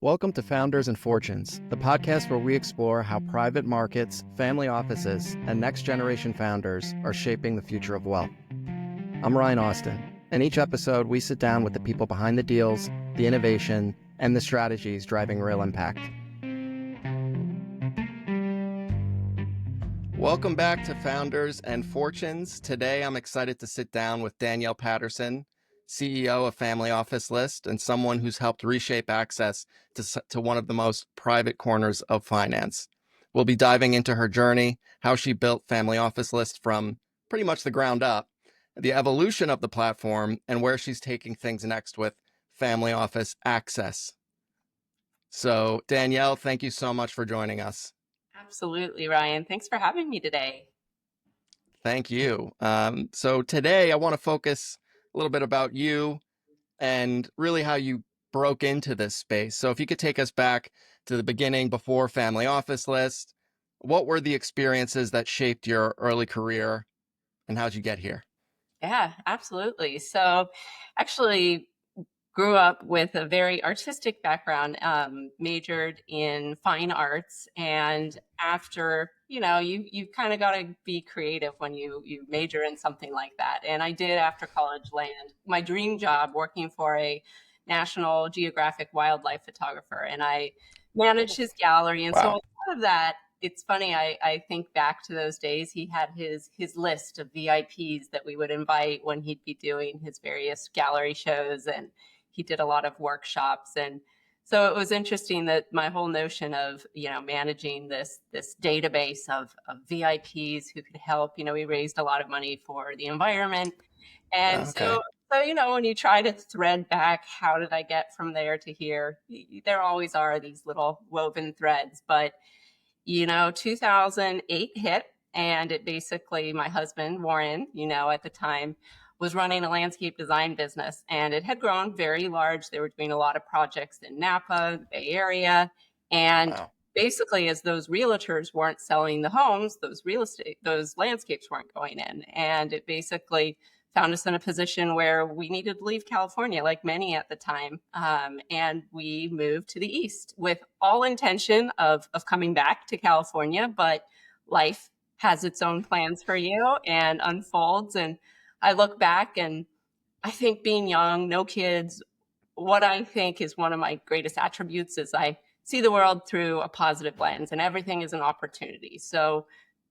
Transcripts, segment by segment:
Welcome to Founders and Fortunes, the podcast where we explore how private markets, family offices, and next generation founders are shaping the future of wealth. I'm Ryan Austin, and each episode we sit down with the people behind the deals, the innovation, and the strategies driving real impact. Welcome back to Founders and Fortunes. Today I'm excited to sit down with Danielle Patterson, CEO of Family Office List, and someone who's helped reshape access to one of the most private corners of finance. We'll be diving into her journey, how she built Family Office List from pretty much the ground up, the evolution of the platform, and where she's taking things next with Family Office Access. So, Danielle, thank you so much for joining us. Absolutely, Ryan. Thanks for having me today. Thank you. So today I want to focus a little bit about you and really how you broke into this space. So if you could take us back to the beginning before Family Office List, what were the experiences that shaped your early career and how'd you get here? Yeah, absolutely. So actually grew up with a very artistic background, majored in fine arts. And after, you kind of got to be creative when you major in something like that. And I did after college land my dream job working for a National Geographic wildlife photographer. And I managed his gallery. And so a Wow. lot of that, it's funny, I think back to those days. He had his list of VIPs that we would invite when he'd be doing his various gallery shows, and he did a lot of workshops. And so it was interesting that my whole notion of, managing this database of VIPs who could help, we raised a lot of money for the environment. And Okay. so, when you try to thread back, how did I get from there to here? There always are these little woven threads, but 2008 hit, and it basically, my husband, Warren, at the time, was running a landscape design business, and it had grown very large. They were doing a lot of projects in Napa, the Bay Area. And Wow. basically, as those realtors weren't selling the homes, those landscapes weren't going in. And it basically found us in a position where we needed to leave California, like many at the time. And we moved to the East with all intention of coming back to California. But life has its own plans for you and unfolds. And I look back and I think being young, no kids, what I think is one of my greatest attributes is I see the world through a positive lens and everything is an opportunity. So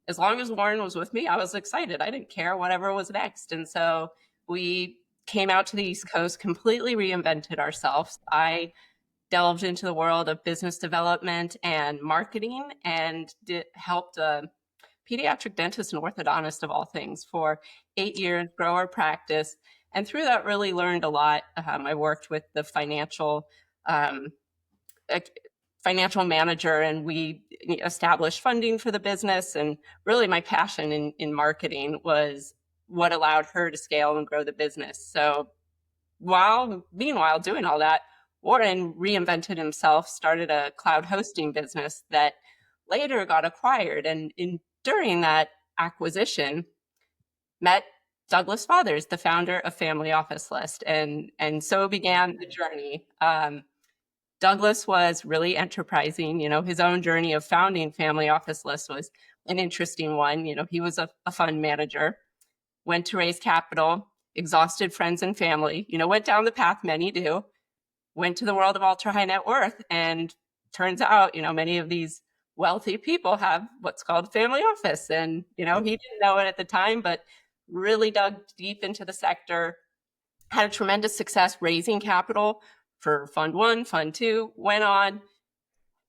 as long as Warren was with me, I was excited. I didn't care whatever was next. And so we came out to the East Coast, completely reinvented ourselves. I delved into the world of business development and marketing and helped a pediatric dentist and orthodontist of all things for 8 years, grow our practice. And through that, really learned a lot. I worked with the um, financial manager, and we established funding for the business. And really my passion in marketing was what allowed her to scale and grow the business. So meanwhile doing all that, Warren reinvented himself, started a cloud hosting business that later got acquired. And during that acquisition, met Douglas Fathers, the founder of Family Office List. And so began the journey. Douglas was really enterprising. His own journey of founding Family Office List was an interesting one. He was a fund manager, went to raise capital, exhausted friends and family, went down the path many do, went to the world of ultra high net worth. And turns out, many of these wealthy people have what's called family office. And, he didn't know it at the time, but really dug deep into the sector, had a tremendous success raising capital for Fund 1, Fund 2, went on,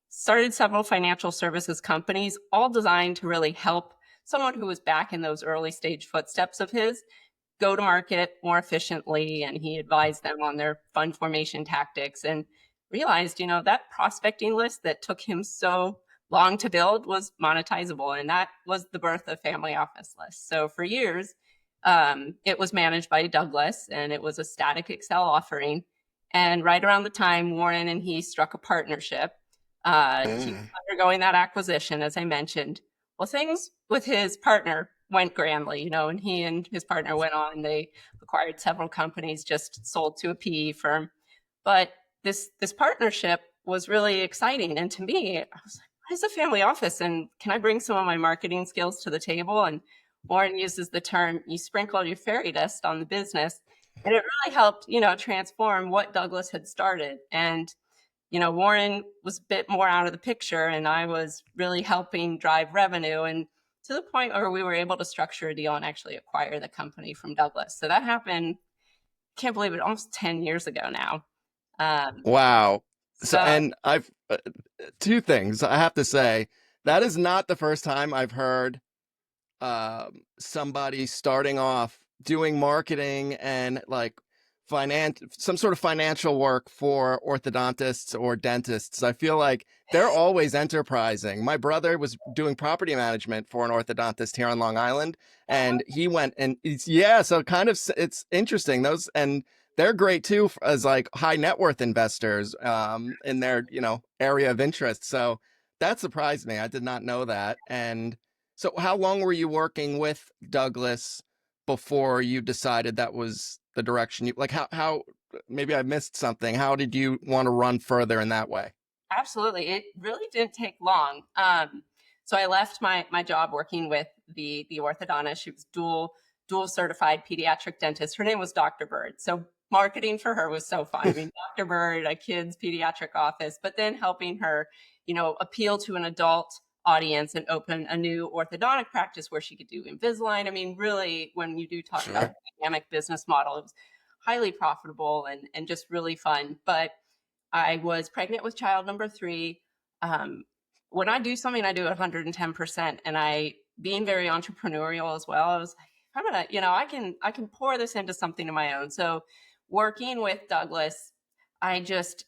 started several financial services companies, all designed to really help someone who was back in those early stage footsteps of his go to market more efficiently. And he advised them on their fund formation tactics and realized, that prospecting list that took him so long to build was monetizable. And that was the birth of Family Office List. So for years, it was managed by Douglas, and it was a static Excel offering. And right around the time Warren and he struck a partnership, he was undergoing that acquisition, as I mentioned. Well, things with his partner went grandly, and he and his partner went on. They acquired several companies, just sold to a PE firm. But this partnership was really exciting. And to me, I was like, what is a family office? And can I bring some of my marketing skills to the table? And Warren uses the term, you sprinkle your fairy dust on the business. And it really helped, transform what Douglas had started. And, Warren was a bit more out of the picture, and I was really helping drive revenue, and to the point where we were able to structure a deal and actually acquire the company from Douglas. So that happened, can't believe it, almost 10 years ago now. Um, Wow. So, so and I've two things I have to say. That is not the first time I've heard somebody starting off doing marketing and like some sort of financial work for orthodontists or dentists. I feel like they're always enterprising. My brother was doing property management for an orthodontist here on Long Island, and he went and yeah, so kind of it's interesting those, and they're great too as like high net worth investors in their area of interest. So that surprised me. I did not know that. And so how long were you working with Douglas before you decided that was the direction you like? How maybe I missed something. How did you want to run further in that way? absolutely, it really didn't take long. So I left my job working with the orthodontist. She was dual certified pediatric dentist. Her name was Dr. Bird. So marketing for her was so fun. I mean, Dr. Bird, a kid's pediatric office, but then helping her, appeal to an adult audience and open a new orthodontic practice where she could do Invisalign. I mean, really, when you do talk about Sure. the dynamic business model, it was highly profitable and just really fun. But I was pregnant with child number 3. Um, when I do something, I do it 110%. And being very entrepreneurial as well, I was like, I'm gonna, I can pour this into something of my own. So working with Douglas, I just,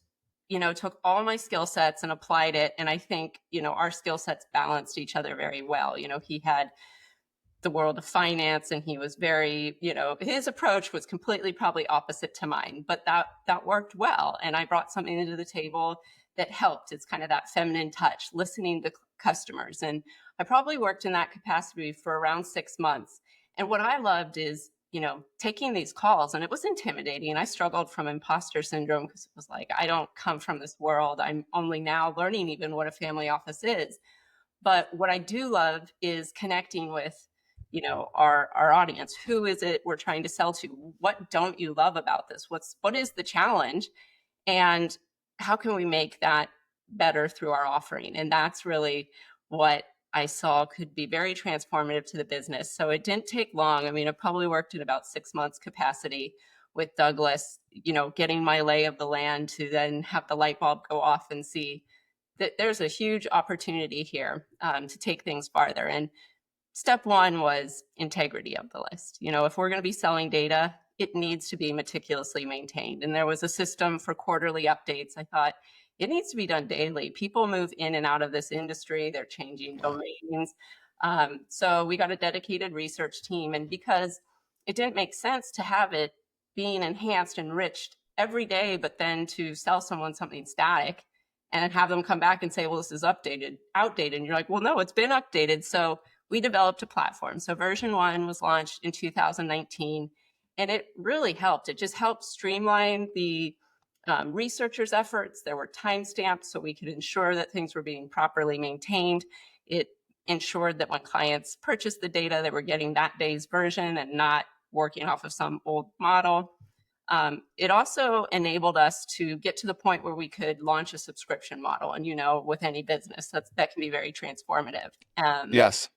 took all my skill sets and applied it. And I think, our skill sets balanced each other very well. He had the world of finance, and he was very, his approach was completely probably opposite to mine, but that worked well. And I brought something into the table that helped. It's kind of that feminine touch, listening to customers. And I probably worked in that capacity for around 6 months. And what I loved is, taking these calls, and it was intimidating. I struggled from imposter syndrome because it was like, I don't come from this world. I'm only now learning even what a family office is. But what I do love is connecting with, our audience. Who is it we're trying to sell to? What don't you love about this? What is the challenge? And how can we make that better through our offering? And that's really what I saw could be very transformative to the business. So it didn't take long. I mean, I probably worked at about 6 months capacity with Douglas, getting my lay of the land to then have the light bulb go off and see that there's a huge opportunity here to take things farther. And step one was integrity of the list. If we're going to be selling data, it needs to be meticulously maintained. And there was a system for quarterly updates. I thought it needs to be done daily. People move in and out of this industry, they're changing domains. So we got a dedicated research team. And because it didn't make sense to have it being enhanced, enriched every day, but then to sell someone something static and have them come back and say, well, this is outdated. And you're like, well, no, it's been updated. So we developed a platform. So version 1 was launched in 2019, and it really helped. It just helped streamline the researchers' efforts. There were timestamps so we could ensure that things were being properly maintained. It ensured that when clients purchased the data, they were getting that day's version and not working off of some old model. It also enabled us to get to the point where we could launch a subscription model. And, with any business, that can be very transformative. Yes.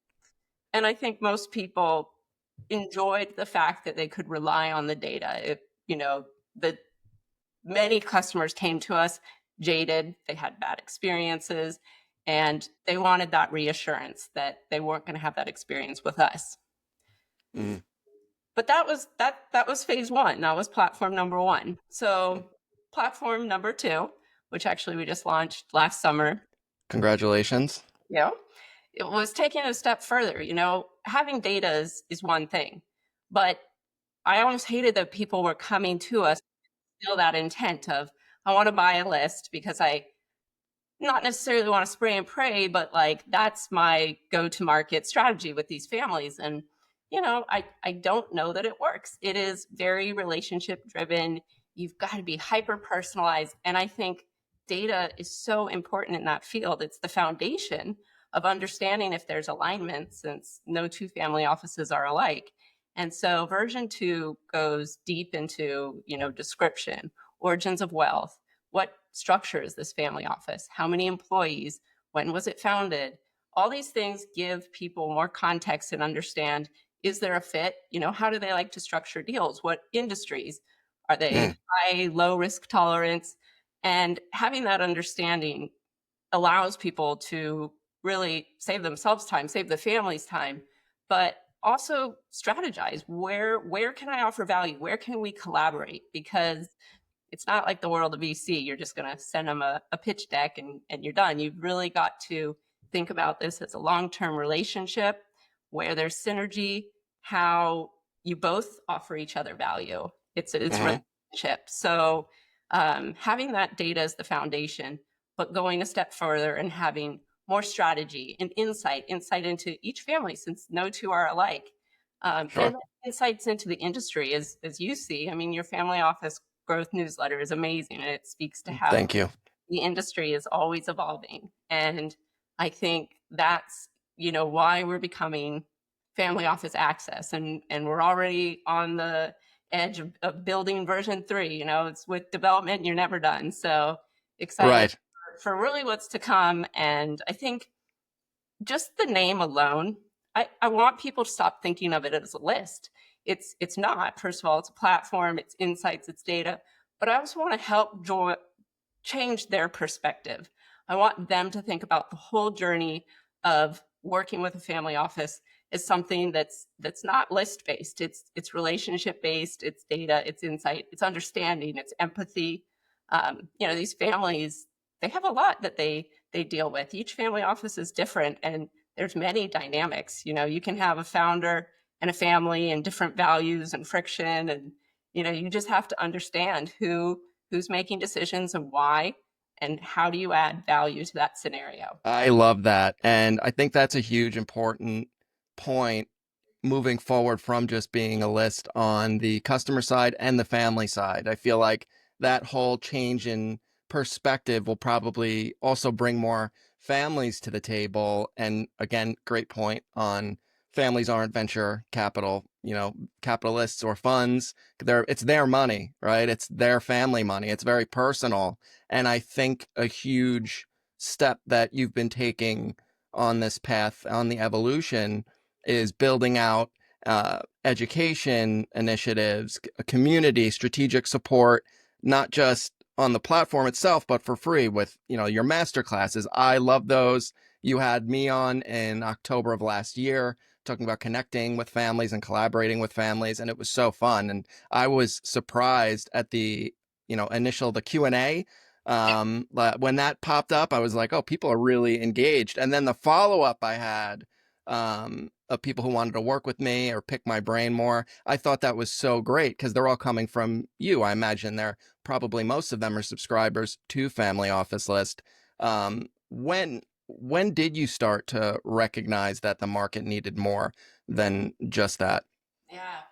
And I think most people enjoyed the fact that they could rely on the data. The many customers came to us jaded, they had bad experiences, and they wanted that reassurance that they weren't going to have that experience with us. Mm. But that was phase 1. That was platform number 1. So platform number 2, which actually we just launched last summer. Congratulations. Yeah. It was taking it a step further. Having data is one thing, but I almost hated that people were coming to us still that intent of, I want to buy a list because I not necessarily want to spray and pray, but like that's my go-to-market strategy with these families. And, I don't know that it works. It is very relationship driven. You've got to be hyper personalized. And I think data is so important in that field. It's the foundation of understanding if there's alignment, since no two family offices are alike. And so version 2 goes deep into, description, origins of wealth, what structure is this family office, how many employees, when was it founded. All these things give people more context and understand, is there a fit? How do they like to structure deals? What industries? Are they Mm, high, low risk tolerance? And having that understanding allows people to really save themselves time, save the family's time, but also strategize. Where can I offer value? Where can we collaborate? Because it's not like the world of VC. You're just going to send them a pitch deck and you're done. You've really got to think about this as a long-term relationship where there's synergy, how you both offer each other value. It's mhm. relationship. So having that data as the foundation, but going a step further and having more strategy and insight into each family, since no two are alike, Sure. and insights into the industry, as you see. I mean, your family office growth newsletter is amazing, and it speaks to how Thank you. the industry is always evolving. And I think that's, why we're becoming family office access, and we're already on the edge of building version 3. It's with development, you're never done. So excited Right. for really what's to come. And I think just the name alone, I want people to stop thinking of it as a list. It's not. First of all, it's a platform, it's insights, it's data. But I also want to help change their perspective. I want them to think about the whole journey of working with a family office as something that's not list based. It's relationship based. It's data. It's insight. It's understanding. It's empathy. These families, they have a lot that they deal with. Each family office is different, and there's many dynamics. You can have a founder and a family and different values and friction, and you just have to understand who's making decisions and why, and how do you add value to that scenario. I love that. And I think that's a huge important point moving forward from just being a list on the customer side and the family side. I feel like that whole change in perspective will probably also bring more families to the table. And again, great point on families aren't venture capital, capitalists or funds. It's their money, right? It's their family money. It's very personal. And I think a huge step that you've been taking on this path, on the evolution, is building out education initiatives, community, strategic support, not just on the platform itself, but for free with, your master classes. I love those. You had me on in October of last year talking about connecting with families and collaborating with families, and it was so fun. And I was surprised at the, the Q&A. When that popped up, I was like, oh, people are really engaged. And then the follow-up I had of people who wanted to work with me or pick my brain more. I thought that was so great because they're all coming from you. I imagine they're probably most of them are subscribers to Family Office List. When did you start to recognize that the market needed more than just that? Yeah.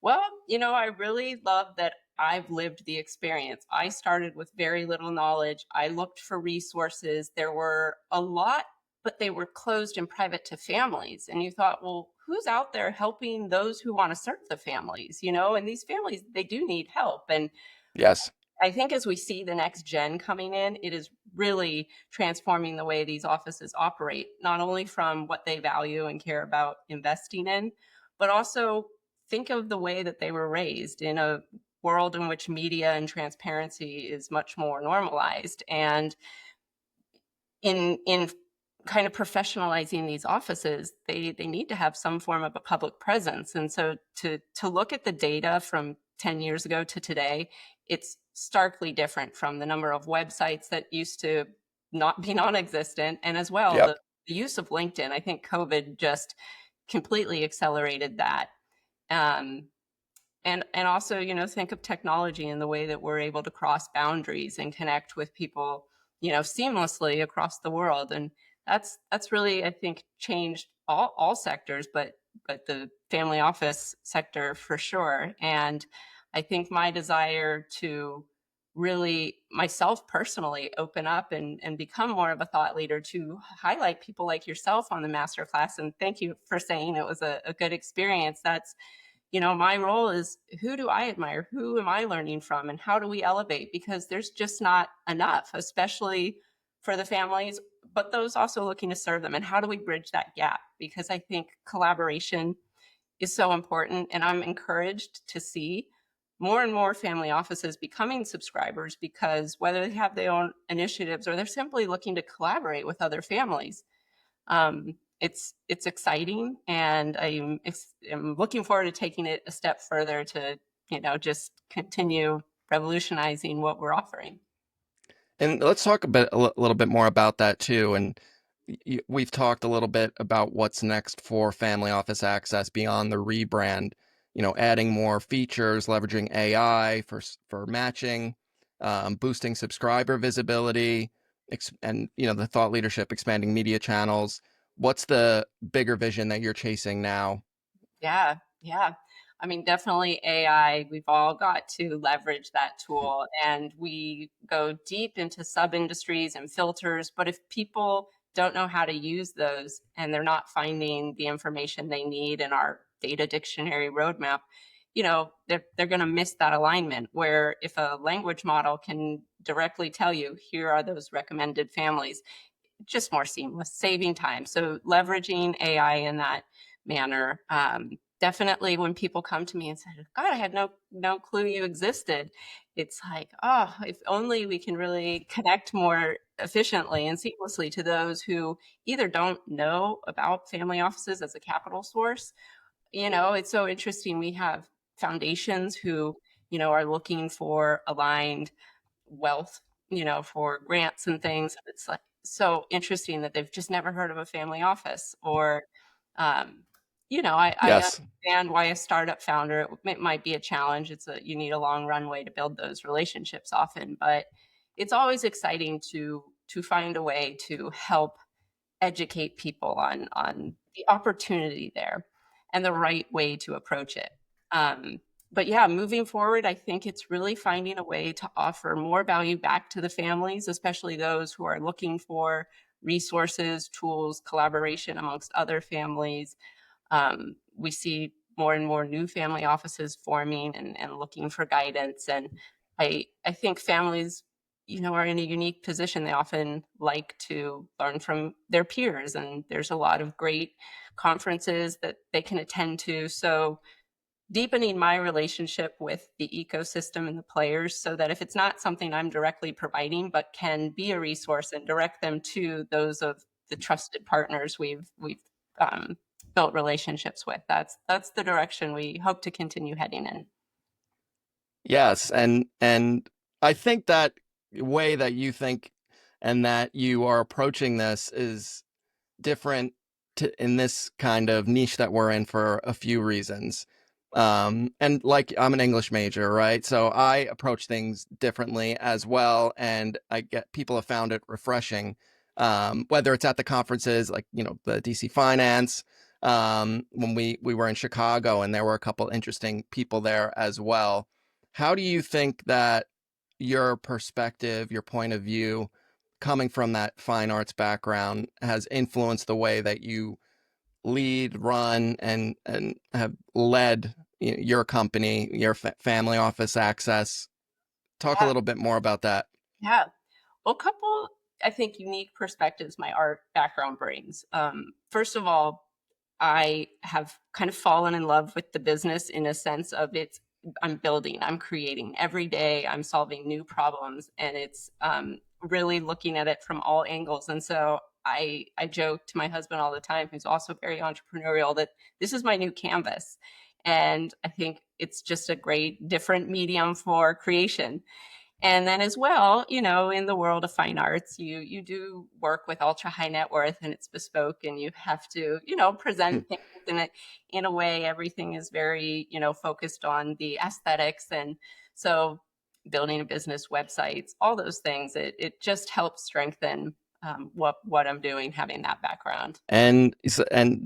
Well, I really love that I've lived the experience. I started with very little knowledge. I looked for resources. There were a lot, but they were closed and private to families. And you thought, well, who's out there helping those who want to serve the families? And these families, they do need help. And Yes. I think as we see the next gen coming in, it is really transforming the way these offices operate, not only from what they value and care about investing in, but also think of the way that they were raised in a world in which media and transparency is much more normalized. And in kind of professionalizing these offices, they need to have some form of a public presence. And so to look at the data from 10 years ago to today, it's starkly different from the number of websites that used to not be non-existent, and as well Yep. the use of LinkedIn. I think COVID just completely accelerated that. Um, and also, think of technology and the way that we're able to cross boundaries and connect with people, seamlessly across the world. And that's really, I think, changed all sectors, but the family office sector for sure. And I think my desire to really myself personally open up and become more of a thought leader to highlight people like yourself on the master class. And thank you for saying it was a good experience. That's, my role is, who do I admire? Who am I learning from? And how do we elevate? Because there's just not enough, especially for the families, but those also looking to serve them. And how do we bridge that gap? Because I think collaboration is so important. And I'm encouraged to see more and more family offices becoming subscribers, because whether they have their own initiatives or they're simply looking to collaborate with other families, it's exciting, and I'm looking forward to taking it a step further to just continue revolutionizing what we're offering. And let's talk little bit more about that too. And we've talked a little bit about what's next for Family Office Access beyond the rebrand. Adding more features, leveraging AI for matching, boosting subscriber visibility, and the thought leadership, expanding media channels. What's the bigger vision that you're chasing now? Yeah, yeah. I mean, definitely AI. We've all got to leverage that tool, and we go deep into sub industries and filters. But if people don't know how to use those and they're not finding the information they need in our data dictionary roadmap, they're going to miss that alignment. Where if a language model can directly tell you, here are those recommended families, just more seamless, saving time. So leveraging AI in that manner. Definitely when people come to me and say, God, I had no clue you existed. It's like, oh, if only we can really connect more efficiently and seamlessly to those who either don't know about family offices as a capital source. It's so interesting. We have foundations who, are looking for aligned wealth, for grants and things. It's like so interesting that they've just never heard of a family office. Or, um, I Yes. understand why a startup founder, it might be a challenge. You need a long runway to build those relationships often, but it's always exciting to find a way to help educate people on the opportunity there and the right way to approach it. Um, but yeah, moving forward, I think it's really finding a way to offer more value back to the families, especially those who are looking for resources, tools, collaboration amongst other families. We see more and more new family offices forming and looking for guidance. And I think families, are in a unique position. They often like to learn from their peers, and there's a lot of great conferences that they can attend to. So deepening my relationship with the ecosystem and the players, so that if it's not something I'm directly providing, but can be a resource and direct them to those of the trusted partners we've um, built relationships with. That's the direction we hope to continue heading in. Yes, and I think that way that you think and that you are approaching this is different in this kind of niche that we're in for a few reasons. And like I'm an English major, right? So I approach things differently as well, and I get people have found it refreshing. Whether it's at the conferences like the DC Finance, when we were in Chicago, and there were a couple interesting people there as well. How do you think that your perspective, your point of view, coming from that fine arts background, has influenced the way that you lead, run, and have led your company, your family office access? Talk a Yeah, little bit more about that. yeah. Well, a couple, I think, unique perspectives my art background brings. First of all, I have kind of fallen in love with the business in a sense of I'm building, I'm creating every day, I'm solving new problems, and it's really looking at it from all angles. And so I joke to my husband all the time, who's also very entrepreneurial, that this is my new canvas. And I think it's just a great different medium for creation. And then as well, in the world of fine arts, you do work with ultra high net worth, and it's bespoke, and you have to, present things in a way. Everything is very, focused on the aesthetics. And so building a business, websites, all those things, it just helps strengthen what I'm doing, having that background. And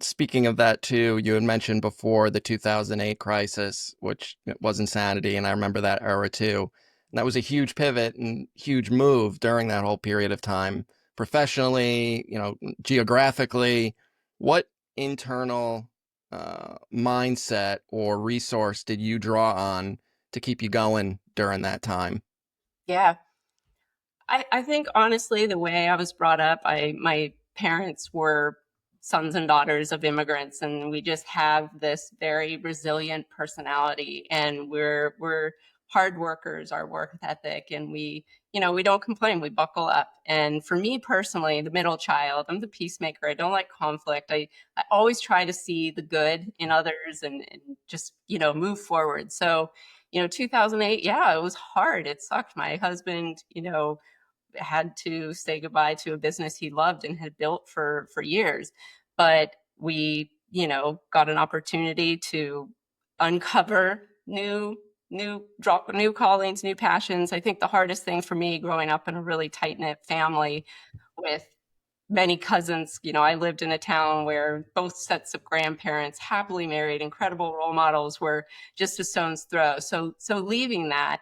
speaking of that too, you had mentioned before the 2008 crisis, which was insanity, and I remember that era too. That was a huge pivot and huge move during that whole period of time, professionally, geographically. What internal mindset or resource did you draw on to keep you going during that time? Yeah. I think honestly, the way I was brought up, my parents were sons and daughters of immigrants, and we just have this very resilient personality, and we're hard workers, our work ethic, and we don't complain, we buckle up. And for me personally, the middle child, I'm the peacemaker. I don't like conflict. I always try to see the good in others and just, move forward. So, 2008, yeah, it was hard. It sucked. My husband, had to say goodbye to a business he loved and had built for years. But we, got an opportunity to uncover new callings, new passions. I think the hardest thing for me growing up in a really tight knit family with many cousins. I lived in a town where both sets of grandparents, happily married, incredible role models, were just a stone's throw. So leaving that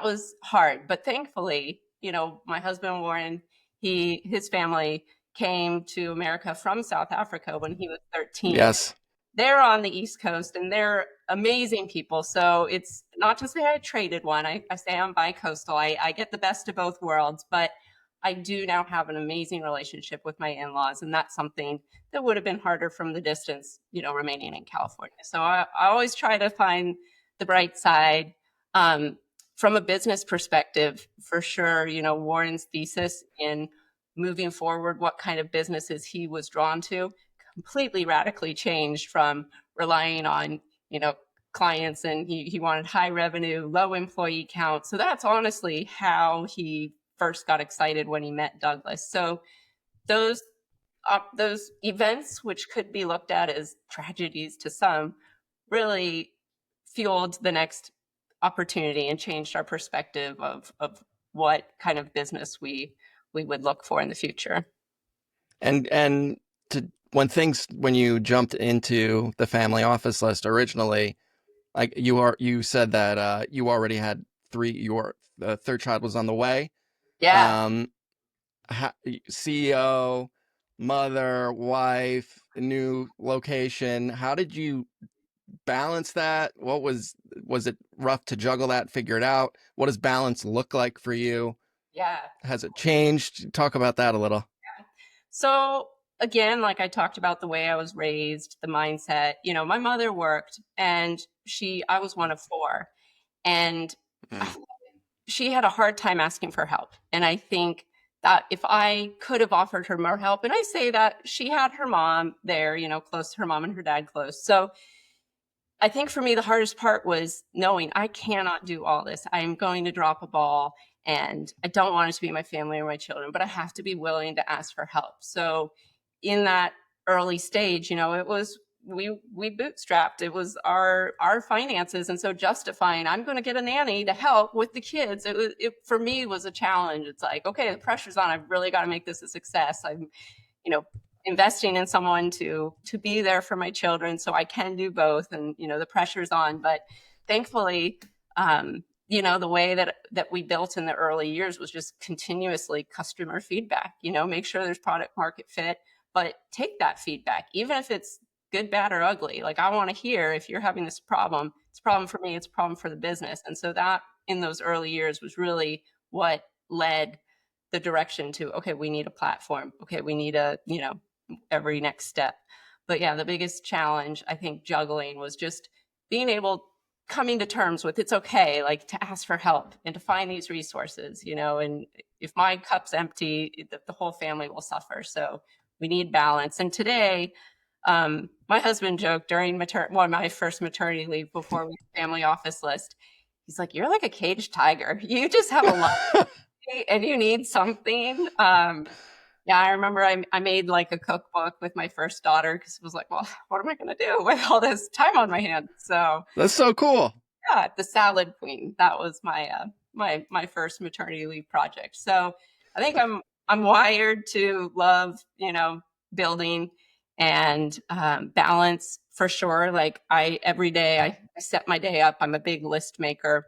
was hard. But thankfully, my husband Warren, his family came to America from South Africa when he was 13. Yes. They're on the East Coast and they're amazing people. So it's not to say I traded one. I say I'm bi-coastal. I get the best of both worlds, but I do now have an amazing relationship with my in-laws. And that's something that would have been harder from the distance, remaining in California. So I always try to find the bright side. From a business perspective, for sure, Warren's thesis in moving forward, what kind of businesses he was drawn to, completely radically changed from relying on, clients, and he wanted high revenue, low employee count. So that's honestly how he first got excited when he met Douglas. So those those events, which could be looked at as tragedies to some, really fueled the next opportunity and changed our perspective of what kind of business we would look for in the future. And to when you jumped into the family office list originally, like you said that you already had three, your the third child was on the way. Yeah, Um, CEO, mother, wife, new location. How did you balance that? Was it rough to juggle that, figure it out? What does balance look like for you? yeah. Has it changed? Talk about that a little. So again, like I talked about the way I was raised, the mindset, my mother worked and I was one of four, and Mm. she had a hard time asking for help. And I think that if I could have offered her more help, and I say that she had her mom there, close to her mom and her dad close. So I think for me, the hardest part was knowing I cannot do all this. I am going to drop a ball and I don't want it to be my family or my children, but I have to be willing to ask for help. So in that early stage, it was we bootstrapped. It was our finances. And so justifying I'm going to get a nanny to help with the kids, it for me was a challenge. It's like, okay, the pressure's on. I've really got to make this a success. I'm you know investing in someone to be there for my children so I can do both, and the pressure's on. But thankfully, the way that we built in the early years was just continuously customer feedback. Make sure there's product market fit, but take that feedback even if it's good, bad, or ugly. Like, I want to hear, if you're having this problem, it's a problem for me, it's a problem for the business. And so that in those early years was really what led the direction to, okay, we need a platform, okay, we need every next step. But yeah, the biggest challenge, I think, juggling, was just being able, coming to terms with, it's okay, like, to ask for help and to find these resources, and if my cup's empty, the whole family will suffer. So we need balance. And today, my husband joked during my first maternity leave before we had family office list. He's like, "You're like a caged tiger. You just have a lot and you need something." Yeah, I remember I made like a cookbook with my first daughter because it was like, well, what am I going to do with all this time on my hands? So That's so cool. yeah, the salad queen. That was my first maternity leave project. So I think I'm wired to love, building and balance for sure. Like, I every day I set my day up. I'm a big list maker.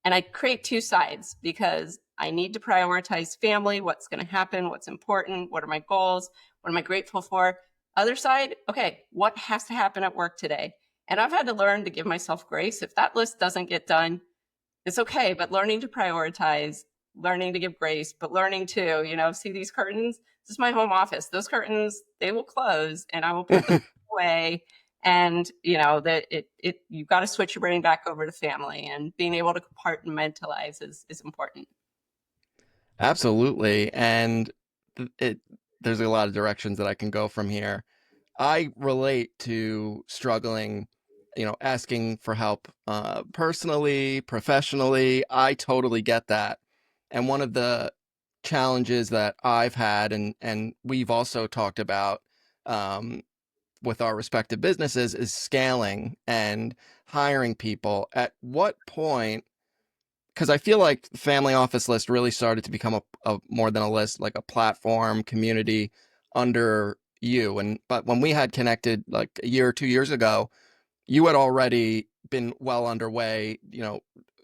And I create two sides because I need to prioritize family, what's going to happen, what's important, what are my goals, what am I grateful for. Other side, okay, what has to happen at work today? And I've had to learn to give myself grace. If that list doesn't get done, it's okay, but learning to prioritize, learning to give grace, but learning to, see these curtains. This is my home office. Those curtains, they will close and I will put them away. And that you've got to switch your brain back over to family, and being able to compartmentalize is important. Absolutely. And it there's a lot of directions that I can go from here. I relate to struggling, asking for help personally, professionally. I totally get that. And one of the challenges that I've had, and we've also talked about um, with our respective businesses, is scaling and hiring people. At what point, because I feel like the Family Office List really started to become a more than a list, like a platform community under you. But when we had connected like a year or 2 years ago, you had already been well underway,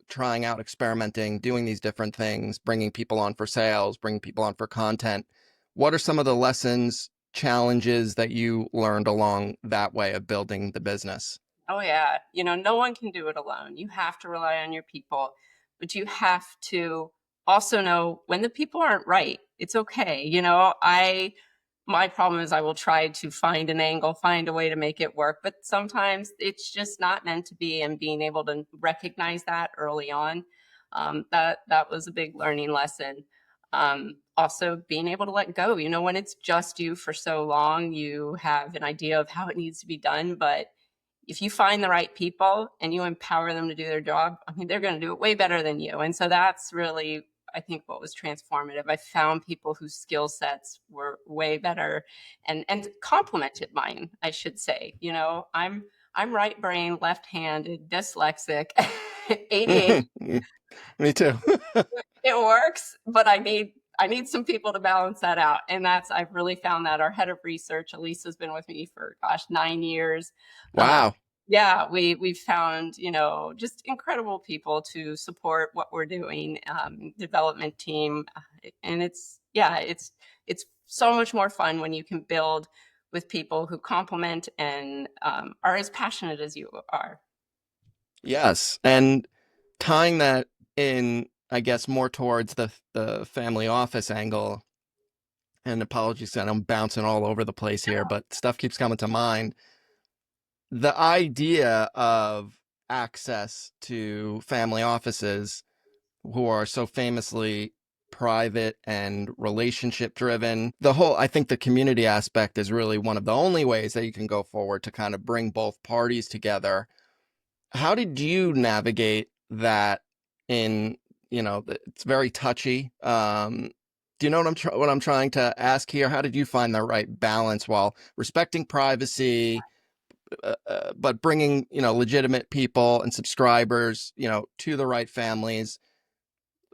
trying out, experimenting, doing these different things, bringing people on for sales, bringing people on for content. What are some of the lessons, challenges that you learned along that way of building the business? Oh, yeah. No one can do it alone. You have to rely on your people, but you have to also know when the people aren't right. It's okay. My problem is I will try to find an angle, find a way to make it work, but sometimes it's just not meant to be. And being able to recognize that early on, that was a big learning lesson. Also being able to let go. When it's just you for so long, you have an idea of how it needs to be done, but if you find the right people and you empower them to do their job, I mean, they're going to do it way better than you. And so that's really, I think, what was transformative. I found people whose skill sets were way better and complemented mine, I should say. I'm right brain, left-handed, dyslexic, ADHD. Me too. It works, but I need some people to balance that out. And I've really found that our head of research, Elise, has been with me for, gosh, 9 years. Uh, Wow. yeah, we've found, just incredible people to support what we're doing, development team. And it's so much more fun when you can build with people who complement and are as passionate as you are. Yes. And tying that in, I guess, more towards the family office angle, and apologies that I'm bouncing all over the place here, but stuff keeps coming to mind. The idea of access to family offices who are so famously private and relationship driven. I think the community aspect is really one of the only ways that you can go forward to kind of bring both parties together. How did you navigate that in, it's very touchy. Do you know what I'm trying to ask here? How did you find the right balance while respecting privacy, but bringing, legitimate people and subscribers, to the right families?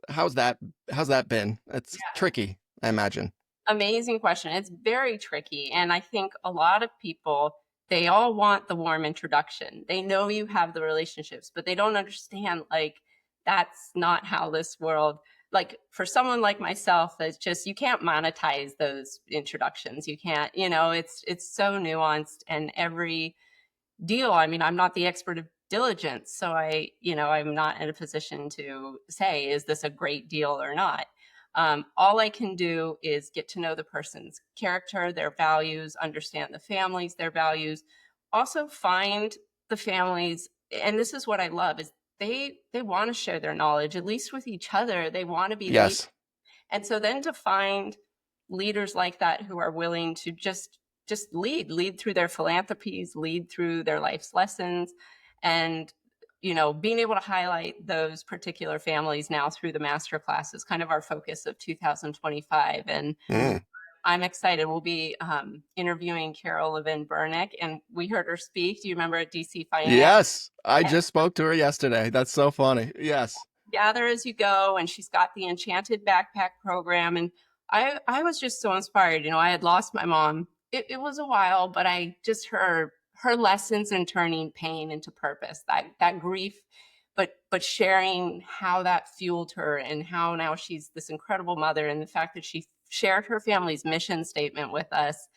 How's that, how's that been? It's tricky, I imagine. Amazing question. It's very tricky. And I think a lot of people, they all want the warm introduction. They know you have the relationships, but they don't understand, like, that's not how this world, like, for someone like myself, that's just, you can't monetize those introductions. You can't, it's so nuanced, and every deal. I mean, I'm not the expert of diligence, so I'm not in a position to say, is this a great deal or not? All I can do is get to know the person's character, their values, understand the families, their values, also find the families. And this is what I love is they want to share their knowledge, at least with each other. They want to be leaders. Yes. And so then to find leaders like that who are willing to just lead through their philanthropies, lead through their life's lessons, and being able to highlight those particular families now through the master class is kind of our focus of 2025. And Mm. I'm excited. We'll be interviewing Carol Levin Burnick, and we heard her speak. Do you remember at DC Finance? Yes. I just spoke to her yesterday. That's so funny. Yes. Gather as you go, and she's got the Enchanted Backpack program. And I was just so inspired. I had lost my mom. It was a while, but I just her lessons in turning pain into purpose, that grief but sharing how that fueled her and how now she's this incredible mother, and the fact that she shared her family's mission statement with us.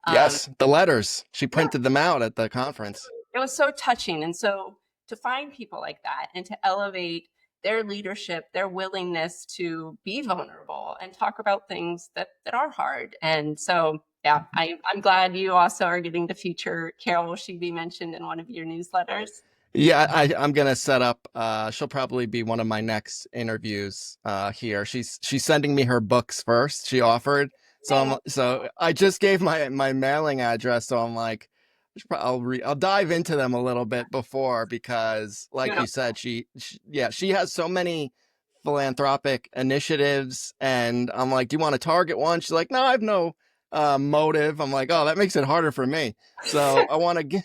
Um, Yes, the letters. She yeah, printed them out at the conference. it was so touching. And so to find people like that and to elevate their leadership, their willingness to be vulnerable and talk about things that are hard. And so, yeah, I'm glad you also are getting to feature Carol. Will she be mentioned in one of your newsletters? Yeah, I'm gonna set up. She'll probably be one of my next interviews here. She's sending me her books first. She offered, so I just gave my mailing address. So I'm like, I'll dive into them a little bit before, because, like you said, she has so many philanthropic initiatives, and I'm like, do you want to target one? She's like, no, I have no motive. I'm like, oh, that makes it harder for me. So I want to get,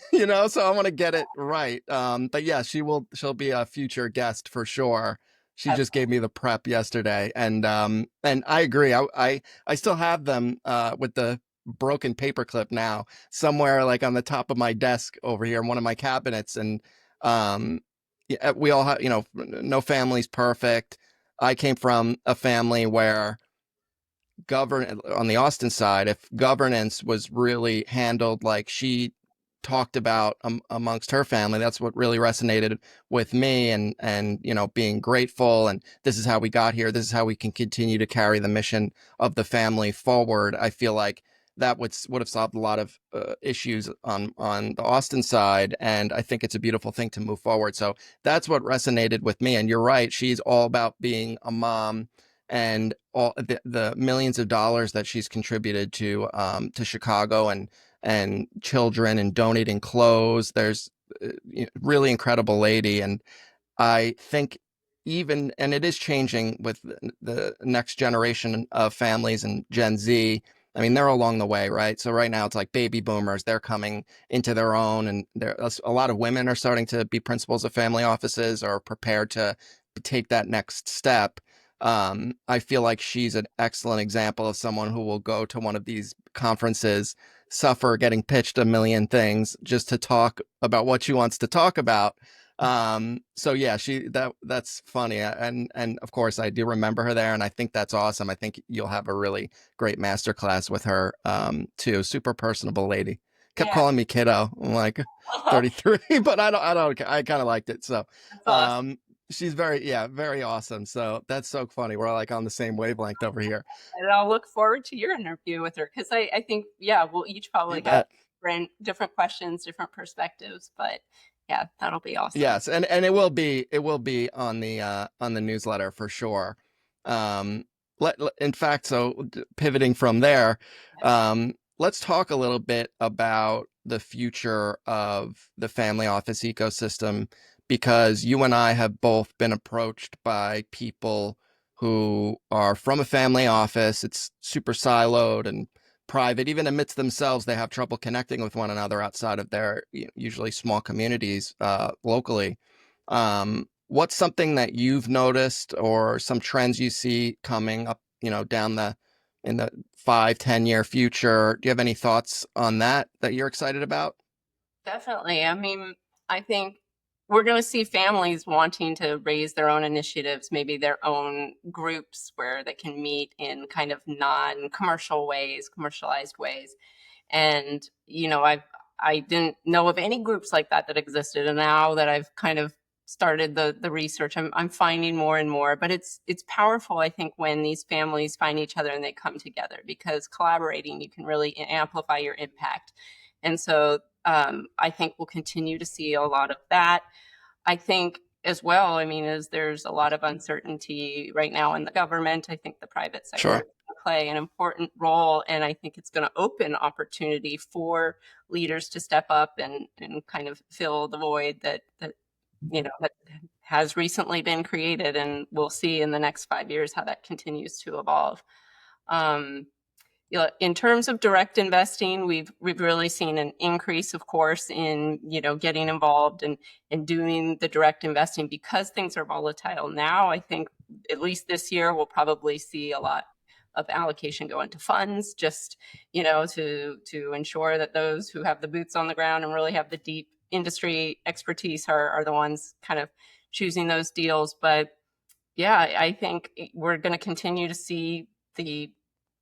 so I want to get it right. But yeah, she'll be a future guest for sure. She just gave me the prep yesterday, and I agree. I still have them with the broken paperclip now somewhere, like on the top of my desk over here in one of my cabinets. And yeah, we all have, no family's perfect. I came from a family where on the Austin side, if governance was really handled like she talked about amongst her family, that's what really resonated with me. And being grateful, and this is how we got here, this is how we can continue to carry the mission of the family forward. I feel like that would have solved a lot of issues on the Austin side, and I think it's a beautiful thing to move forward. So that's what resonated with me. And you're right, she's all about being a mom, and all the millions of dollars that she's contributed to Chicago, and children, and donating clothes. There's really incredible lady. And I think, and it is changing with the next generation of families and Gen Z. I mean, they're along the way, right? So right now it's like baby boomers, they're coming into their own, and there a lot of women are starting to be principals of family offices, or prepared to take that next step. I feel like she's an excellent example of someone who will go to one of these conferences, suffer getting pitched a million things just to talk about what she wants to talk about. So yeah, that's funny. And of course I do remember her there, and I think that's awesome. I think you'll have a really great masterclass with her, too. Super personable lady. Kept Yeah. calling me kiddo. I'm like 33, but I kind of liked it. So, That's awesome. um, she's very awesome. So that's so funny. We're like on the same wavelength over here. And I'll look forward to your interview with her, because I think, yeah, we'll each You probably have bet. different questions, different perspectives, but yeah, that'll be awesome. Yes, and it will be on the newsletter for sure. Um, in fact, so pivoting from there, let's talk a little bit about the future of the family office ecosystem, because you and I have both been approached by people who are from a family office. It's super siloed and private. Even amidst themselves, they have trouble connecting with one another outside of their usually small communities locally. What's something that you've noticed, or some trends you see coming up, down in the 5-10 year future? Do you have any thoughts on that you're excited about? Definitely. I mean, I think we're going to see families wanting to raise their own initiatives, maybe their own groups where they can meet in kind of non-commercial ways, commercialized ways. And, I didn't know of any groups like that existed. And now that I've kind of started the research, I'm finding more and more. But it's powerful, I think, when these families find each other and they come together, because collaborating, you can really amplify your impact. And so I think we'll continue to see a lot of that. I think as well, I mean, as there's a lot of uncertainty right now in the government, I think the private sector Sure. play an important role. And I think it's going to open opportunity for leaders to step up and kind of fill the void that has recently been created. And we'll see in the next 5 years how that continues to evolve. Um, in terms of direct investing, we've really seen an increase, of course, in getting involved and doing the direct investing, because things are volatile now. I think at least this year we'll probably see a lot of allocation go into funds, just to ensure that those who have the boots on the ground and really have the deep industry expertise are the ones kind of choosing those deals. But yeah, I think we're going to continue to see the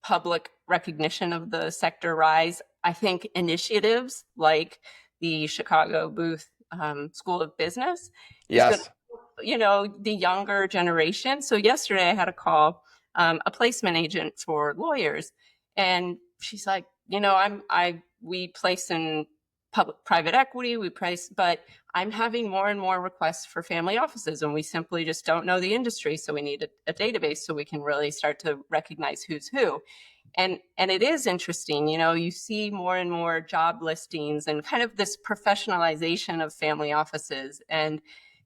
public recognition of the sector rise. I think initiatives like the Chicago Booth School of Business is going to, Yes. the younger generation. So yesterday I had a call, a placement agent for lawyers, and she's like, we place in public private equity, we place, but I'm having more and more requests for family offices, and we simply just don't know the industry. So we need a database so we can really start to recognize who's who. And it is interesting, you see more and more job listings and kind of this professionalization of family offices. And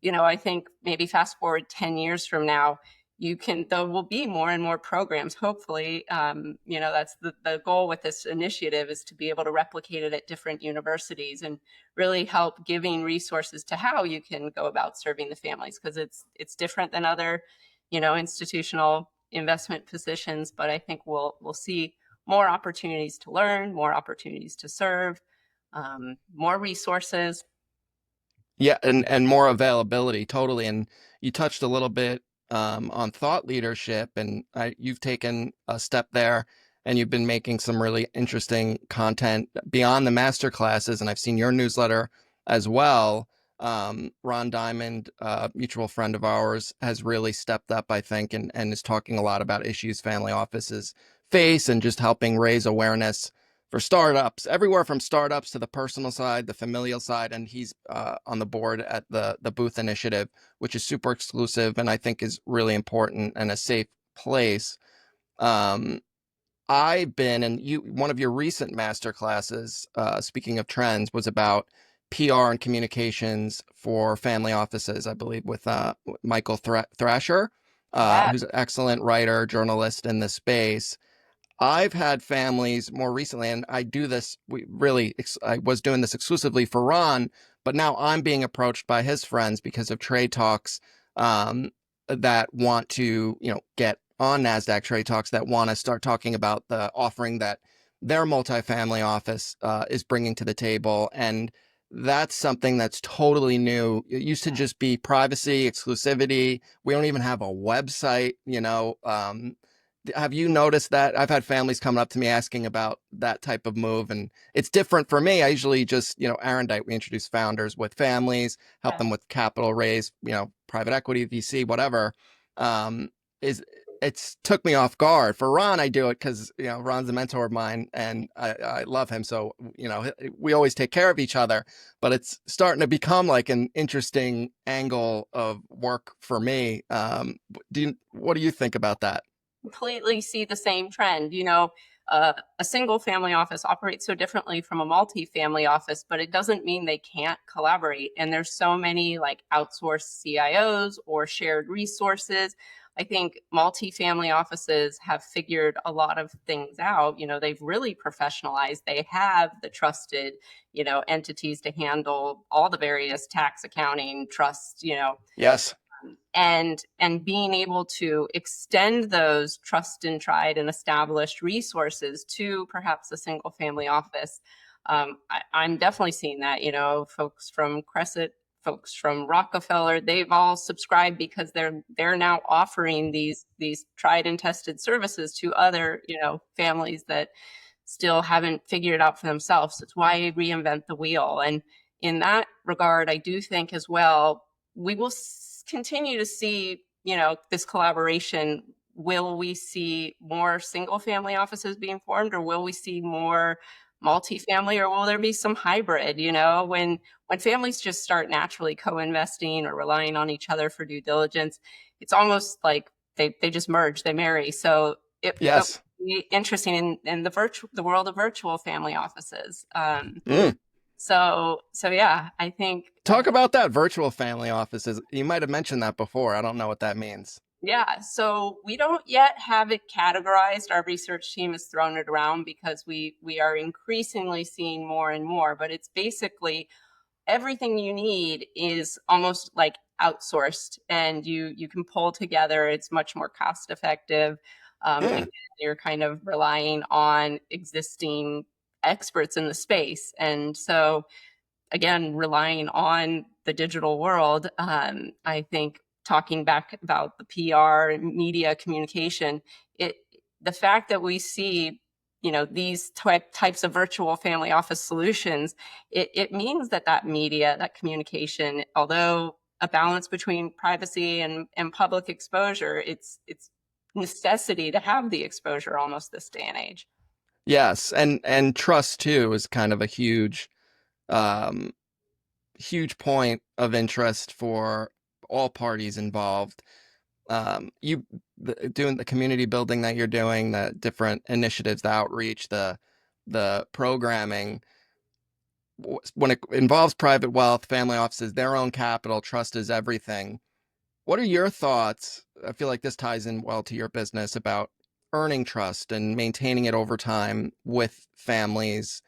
I think maybe fast forward 10 years from now, there will be more and more programs, hopefully. That's the goal with this initiative, is to be able to replicate it at different universities and really help giving resources to how you can go about serving the families, because it's different than other institutional investment positions. But I think we'll see more opportunities to learn, more opportunities to serve, more resources. Yeah, and more availability, totally. And you touched a little bit on thought leadership, and you've taken a step there, and you've been making some really interesting content beyond the master classes. And I've seen your newsletter as well. Ron Diamond, a mutual friend of ours, has really stepped up, I think, and is talking a lot about issues family offices face and just helping raise awareness for startups, everywhere from startups to the personal side, the familial side. And he's on the board at the Booth Initiative, which is super exclusive and I think is really important and a safe place. Um, I've been, and one of your recent master classes, speaking of trends, was about PR and communications for family offices, I believe, with Michael Thrasher, Yeah. who's an excellent writer, journalist in the space. I've had families more recently, and I do this. I was doing this exclusively for Ron, but now I'm being approached by his friends because of trade talks um, that want to, get on NASDAQ trade talks, that want to start talking about the offering that their multifamily office is bringing to the table. And that's something that's totally new. It used to just be privacy, exclusivity. We don't even have a website, have you noticed that? I've had families coming up to me asking about that type of move, and it's different for me. I usually just, Arendite, we introduce founders with families, help them with capital raise, private equity, VC, whatever. Um, is It's took me off guard. For Ron, I do it because, Ron's a mentor of mine and I love him. So, we always take care of each other, but it's starting to become like an interesting angle of work for me. What do you think about that? Completely see the same trend. A single family office operates so differently from a multi-family office, but it doesn't mean they can't collaborate. And there's so many like outsourced CIOs or shared resources. I think multi-family offices have figured a lot of things out. They've really professionalized. They have the trusted, entities to handle all the various tax, accounting, trust, Yes. and being able to extend those trust and tried and established resources to perhaps a single family office. I'm definitely seeing that. Folks from Crescent, folks from Rockefeller, they've all subscribed because they're now offering these tried and tested services to other families that still haven't figured it out for themselves. It's why reinvent the wheel. And in that regard, I do think as well, we will continue to see, this collaboration. Will we see more single family offices being formed, or will we see more multifamily, or will there be some hybrid? When families just start naturally co-investing or relying on each other for due diligence, it's almost like they just merge, they marry. So it Yes. be interesting in the world of virtual family offices. Mm. So yeah, I think Talk about that virtual family offices. You might have mentioned that before. I don't know what that means. yeah. So we don't yet have it categorized. Our research team has thrown it around because we are increasingly seeing more and more. But it's basically everything you need is almost like outsourced, and you can pull together. It's much more cost effective. Mm. Again, you're kind of relying on existing experts in the space, and so again, relying on the digital world, I think talking back about the PR, media communication, it the fact that we see, these types of virtual family office solutions, it means that media, that communication, although a balance between privacy and public exposure, it's necessity to have the exposure almost this day and age. Yes, and trust too is kind of a um, huge point of interest for all parties involved. You doing the community building that you're doing, the different initiatives, the outreach, the programming. When it involves private wealth, family offices, their own capital, trust is everything. What are your thoughts? I feel like this ties in well to your business about earning trust and maintaining it over time with families.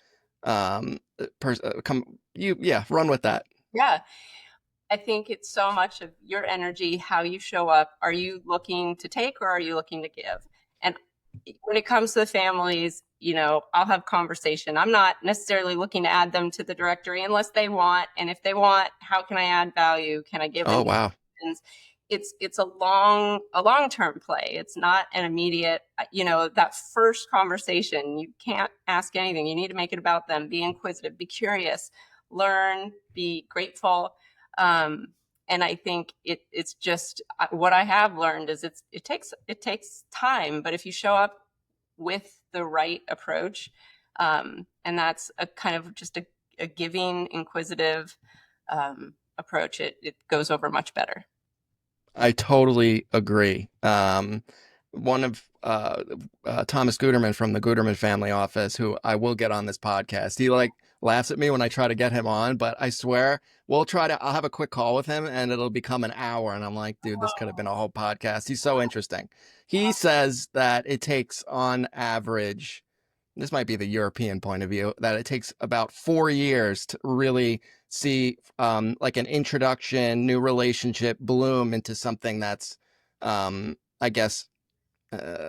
Run with that. Yeah. I think it's so much of your energy, how you show up. Are you looking to take or are you looking to give? And when it comes to the families, I'll have conversation. I'm not necessarily looking to add them to the directory unless they want. And if they want, how can I add value? Can I give Oh, them wow. questions? It's a long-term play. It's not an immediate, that first conversation, you can't ask anything. You need to make it about them. Be inquisitive, be curious, learn, be grateful. um, and I think it's just what I have learned is it takes time, but if you show up with the right approach, and that's a kind of just a giving, inquisitive approach, it goes over much better. I totally agree. One of Thomas Guterman from the Guterman family office, who I will get on this podcast, he like laughs at me when I try to get him on, but I swear I'll have a quick call with him and it'll become an hour. And I'm like, dude, this could have been a whole podcast. He's so interesting. He says that it takes on average, this might be the European point of view, that it takes about 4 years to really see like an introduction, new relationship bloom into something that's, I guess,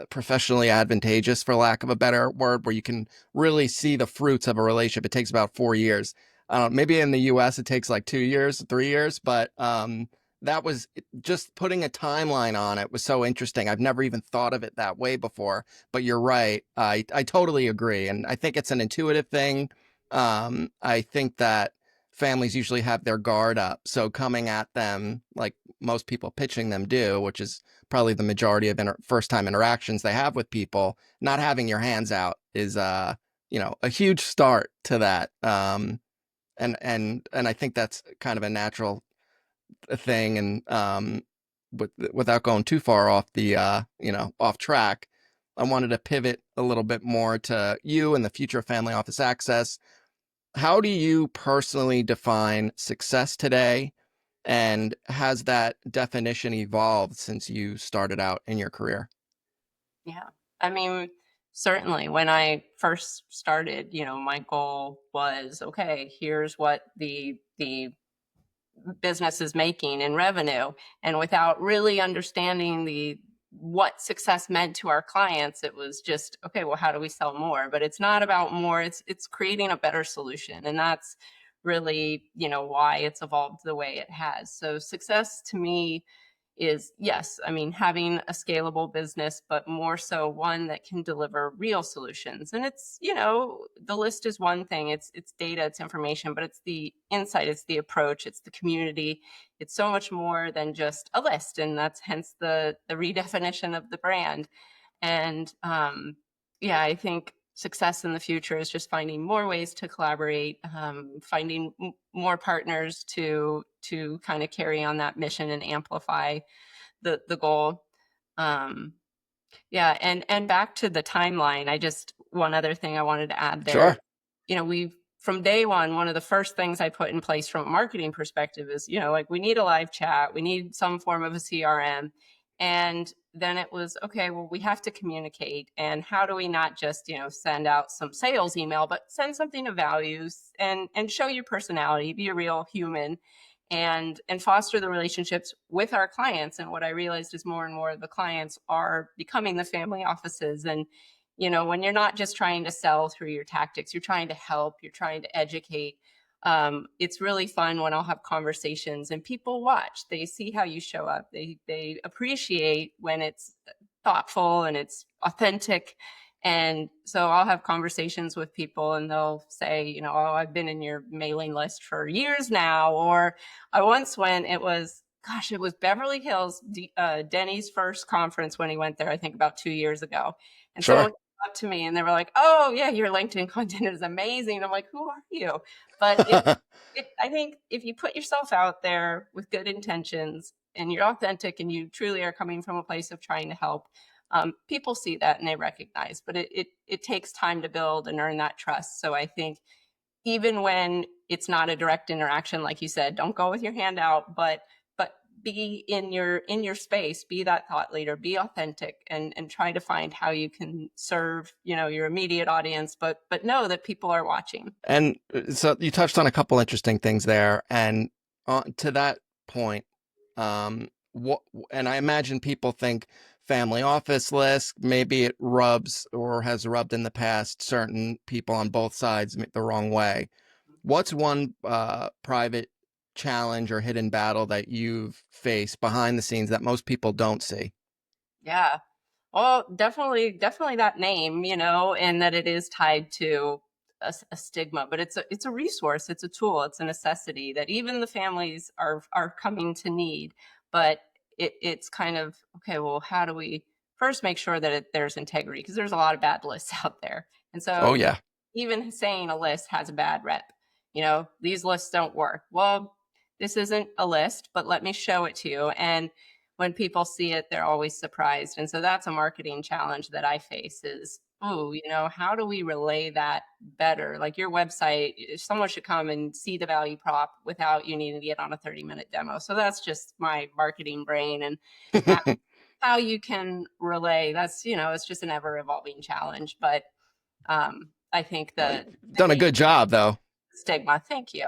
professionally advantageous, for lack of a better word, where you can really see the fruits of a relationship. It takes about 4 years. Maybe in the US it takes like 2 years, 3 years, but that was just putting a timeline on it was so interesting. I've never even thought of it that way before, but you're right. I totally agree. And I think it's an intuitive thing. I think that families usually have their guard up. So coming at them like most people pitching them do, which is probably the majority of first time interactions they have with people, not having your hands out is a huge start to that. And I think that's kind of a natural thing. And without going too far off the off track, I wanted to pivot a little bit more to you and the future of family office access. How do you personally define success today? And has that definition evolved since you started out in your career? Yeah. I mean, certainly when I first started, my goal was, okay, here's what the business is making in revenue. And without really understanding the what success meant to our clients, it was just, okay, well, how do we sell more? But it's not about more, it's creating a better solution. And that's really, why it's evolved the way it has. So success to me is, yes, I mean, having a scalable business, but more so one that can deliver real solutions. And it's, the list is one thing. It's data, it's information, but it's the insight, it's the approach, it's the community. It's so much more than just a list. And that's hence the redefinition of the brand. And yeah, I think success in the future is just finding more ways to collaborate, finding more partners to kind of carry on that mission and amplify the goal. Um, yeah, and back to the timeline, one other thing I wanted to add there. Sure. We've from day one of the first things I put in place from a marketing perspective is, like we need a live chat, we need some form of a CRM. And then it was, okay, well, we have to communicate. And how do we not just, send out some sales email, but send something of values and show your personality, be a real human, and foster the relationships with our clients. And what I realized is more and more of the clients are becoming the family offices. And when you're not just trying to sell through your tactics, you're trying to help, you're trying to educate. It's really fun when I'll have conversations and people watch. They see how you show up. They appreciate when it's thoughtful and it's authentic. And so I'll have conversations with people and they'll say, you know, oh, I've been in your mailing list for years now. Or I once went, it was Beverly Hills, Denny's first conference when he went there, I think about 2 years ago. And someone Sure. came up to me and they were like, oh, yeah, your LinkedIn content is amazing. I'm like, who are you? But I think if you put yourself out there with good intentions and you're authentic and you truly are coming from a place of trying to help, people see that and they recognize. But it takes time to build and earn that trust. So I think even when it's not a direct interaction, like you said, don't go with your hand out, but be in your space, be that thought leader, be authentic, and try to find how you can serve, you know, your immediate audience, but know that people are watching. And so you touched on a couple interesting things there. And to that point, what, and I imagine people think family office list, maybe it rubs or has rubbed in the past certain people on both sides the wrong way. What's one private challenge or hidden battle that you've faced behind the scenes that most people don't see? Yeah. Well, definitely that name, you know, and that it is tied to a stigma, but it's a resource, it's a tool, it's a necessity that even the families are coming to need. But it's kind of okay. Well, how do we first make sure that there's integrity? Because there's a lot of bad lists out there, and Oh so yeah. even saying a list has a bad rep. You know, these lists don't work. Well, this isn't a list, but let me show it to you. And when people see it, they're always surprised. And so that's a marketing challenge that I face is, oh, you know, how do we relay that better? Like your website, someone should come and see the value prop without you needing to get on a 30-minute demo. So that's just my marketing brain and how, how you can relay. That's, you know, it's just an ever evolving challenge. But I think the Done a name good job though. stigma. Thank you.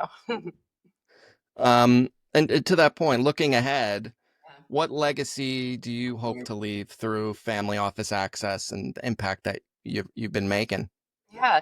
And to that point, looking ahead, what legacy do you hope to leave through family office access and the impact that you've been making? Yeah.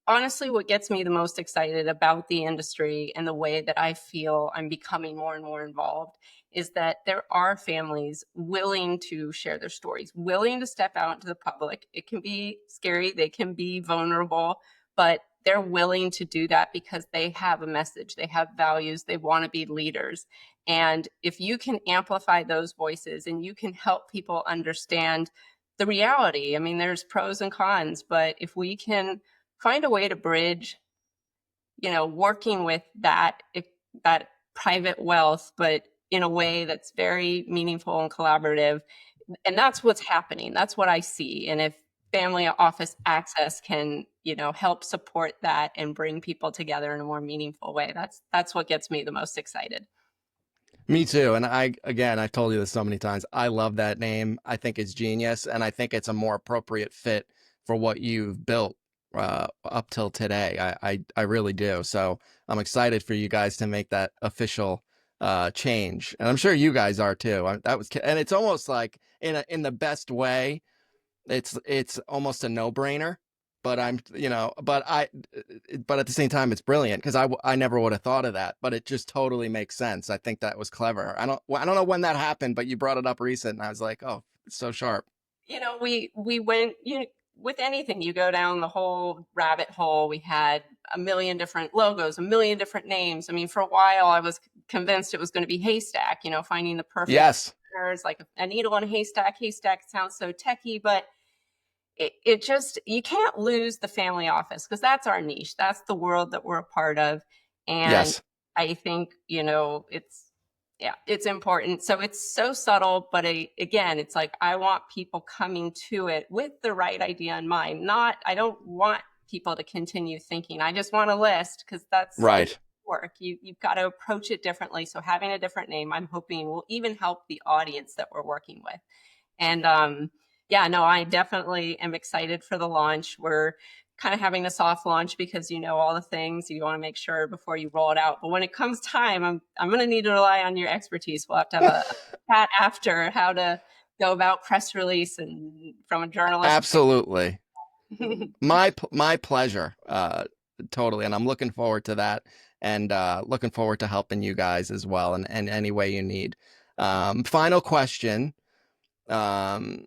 Honestly, what gets me the most excited about the industry and the way that I feel I'm becoming more and more involved is that there are families willing to share their stories, willing to step out into the public. It can be scary, they can be vulnerable, but they're willing to do that because they have a message, they have values, they want to be leaders. And if you can amplify those voices and you can help people understand the reality, I mean, there's pros and cons, but if we can find a way to bridge, you know, working with that private wealth, but in a way that's very meaningful and collaborative. And that's what's happening. That's what I see. And if family office access can, you know, help support that and bring people together in a more meaningful way, that's what gets me the most excited. Me too. And I've told you this so many times. I love that name. I think it's genius. And I think it's a more appropriate fit for what you've built up till today. I really do. So I'm excited for you guys to make that official change. And I'm sure you guys are too. And it's almost like in the best way, it's almost a no-brainer. But but at the same time, it's brilliant because I never would have thought of that, but it just totally makes sense. I think that was clever. I don't know when that happened, but you brought it up recent, and I was like, oh, it's so sharp. You know, we went, you know, with anything, you go down the whole rabbit hole. We had a million different logos, a million different names. I mean, for a while, I was convinced it was going to be haystack, you know, finding the perfect Yes, partners, like a needle in a haystack. Haystack sounds so techy, but it just, you can't lose the family office because that's our niche. That's the world that we're a part of. And yes, I think, you know, yeah, it's important. So it's so subtle, but again, it's like I want people coming to it with the right idea in mind. Not, I don't want people to continue thinking, I just want a list because it right. work. You've got to approach it differently. So having a different name, I'm hoping will even help the audience that we're working with. And yeah, no, I definitely am excited for the launch. We're kind of having a soft launch because you know all the things you want to make sure before you roll it out. But when it comes time, I'm going to need to rely on your expertise. We'll have to have a chat after how to go about press release and from a journalist. Absolutely. My pleasure. totally. And I'm looking forward to that, and looking forward to helping you guys as well in any way you need. Final question. Um,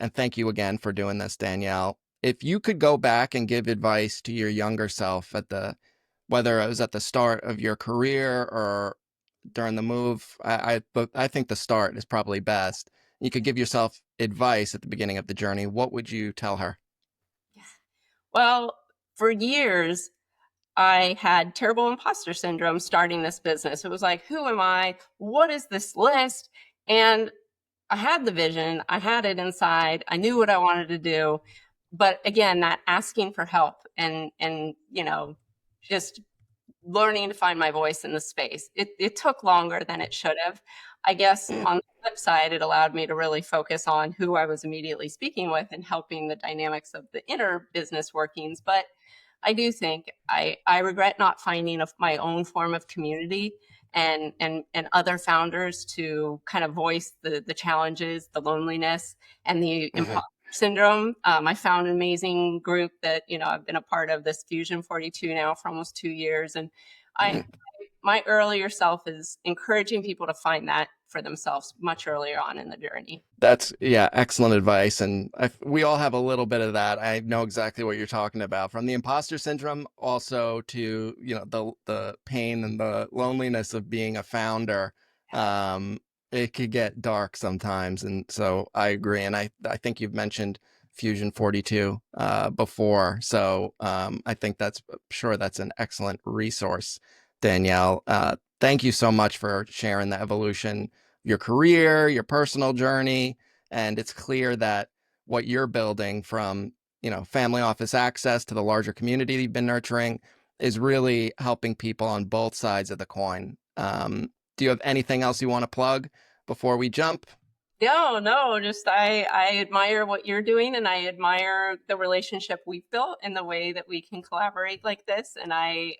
and thank you again for doing this, Danielle. If you could go back and give advice to your younger self whether it was at the start of your career or during the move, but I think the start is probably best. You could give yourself advice at the beginning of the journey. What would you tell her? Well, for years, I had terrible imposter syndrome starting this business. It was like, who am I? What is this list? And I had the vision, I had it inside, I knew what I wanted to do. But again, that asking for help and just learning to find my voice in the space. It took longer than it should have. I guess Yeah. on the flip side, it allowed me to really focus on who I was immediately speaking with and helping the dynamics of the inner business workings. But I do think I regret not finding my own form of community and other founders to kind of voice the challenges, the loneliness, and the Mhm. imposter syndrome. I found an amazing group that I've been a part of, this Fusion 42 now for almost 2 years, and I Mhm. my earlier self is encouraging people to find that for themselves much earlier on in the journey. That's, yeah, excellent advice. And we all have a little bit of that. I know exactly what you're talking about, from the imposter syndrome also to, the pain and the loneliness of being a founder. Um, it could get dark sometimes. And so I agree. And I think you've mentioned Fusion 42 before. So I think sure that's an excellent resource, Danielle. Thank you so much for sharing the evolution, your career, your personal journey. And it's clear that what you're building, from, family office access to the larger community you've been nurturing, is really helping people on both sides of the coin. Do you have anything else you want to plug before we jump? No, just I admire what you're doing, and I admire the relationship we've built and the way that we can collaborate like this. And I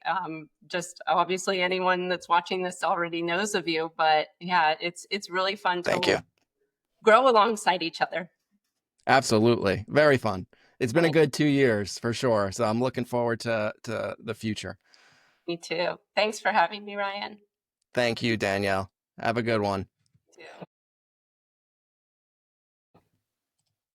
just, obviously anyone that's watching this already knows of you, but yeah, it's really fun Thank to you. grow alongside each other. Absolutely. Very fun. It's been a Right. good 2 years for sure. So I'm looking forward to the future. Me too. Thanks for having me, Ryan. Thank you, Danielle. Have a good one. Me too.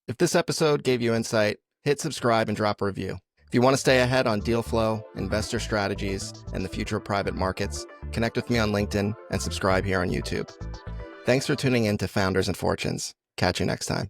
If this episode gave you insight, hit subscribe and drop a review. If you want to stay ahead on deal flow, investor strategies, and the future of private markets, connect with me on LinkedIn and subscribe here on YouTube. Thanks for tuning in to Founders and Fortunes. Catch you next time.